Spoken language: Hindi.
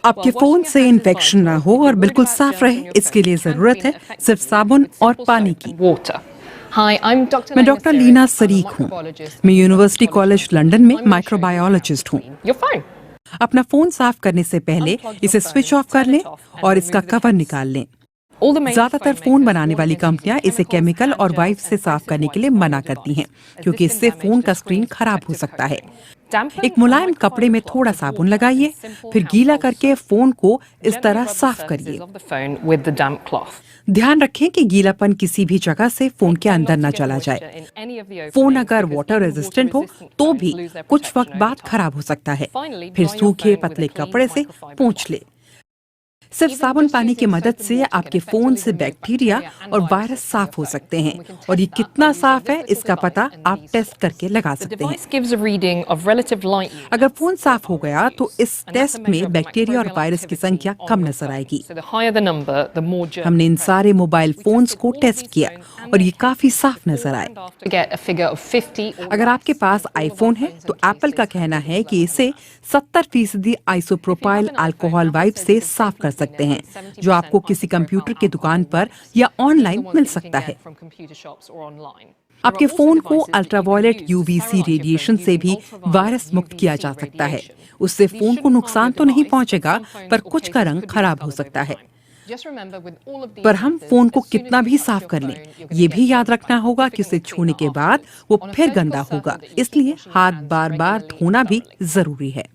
आपके फोन से इन्फेक्शन ना हो और बिल्कुल साफ रहे, इसके लिए जरूरत है सिर्फ साबुन और पानी की। मैं डॉक्टर लीना सरीक हूँ। मैं यूनिवर्सिटी कॉलेज लंदन में माइक्रोबायोलॉजिस्ट हूँ। अपना फोन साफ करने से पहले इसे स्विच ऑफ कर लें और इसका कवर निकाल लें। ज्यादातर फोन बनाने वाली कंपनियां इसे केमिकल और वाइप से साफ करने के लिए मना करती हैं, क्योंकि इससे फोन का स्क्रीन खराब हो सकता है। एक मुलायम कपड़े में थोड़ा साबुन लगाइए, फिर गीला करके फोन को इस तरह साफ करिए। ध्यान रखें कि गीलापन किसी भी जगह से फोन के अंदर न चला जाए। फोन अगर वाटर रेजिस्टेंट हो तो भी कुछ वक्त बाद खराब हो सकता है। फिर सूखे पतले कपड़े से पोंछ ले। सिर्फ साबुन पानी की मदद से आपके फोन से बैक्टीरिया और वायरस साफ हो सकते हैं, और ये कितना साफ है इसका पता आप टेस्ट करके लगा सकते हैं। अगर फोन साफ हो गया तो इस टेस्ट में बैक्टीरिया और वायरस की संख्या कम नजर आएगी। हमने इन सारे मोबाइल फोन्स को टेस्ट किया और ये काफी साफ नजर आए। अगर आपके पास आईफोन है तो एप्पल का कहना है कि इसे 70% आइसोप्रोपाइल अल्कोहल वाइप से साफ कर सकते हैं, जो आपको किसी कंप्यूटर की दुकान पर या ऑनलाइन मिल सकता है। आपके फोन को अल्ट्रावायलेट यूवीसी रेडिएशन से भी वायरस मुक्त किया जा सकता है। उससे फोन को नुकसान तो नहीं पहुंचेगा, पर कुछ का रंग खराब हो सकता है। पर हम फोन को कितना भी साफ कर लें, ये भी याद रखना होगा कि उसे छूने के बाद वो फिर गंदा होगा, इसलिए हाथ बार बार धोना भी जरूरी है।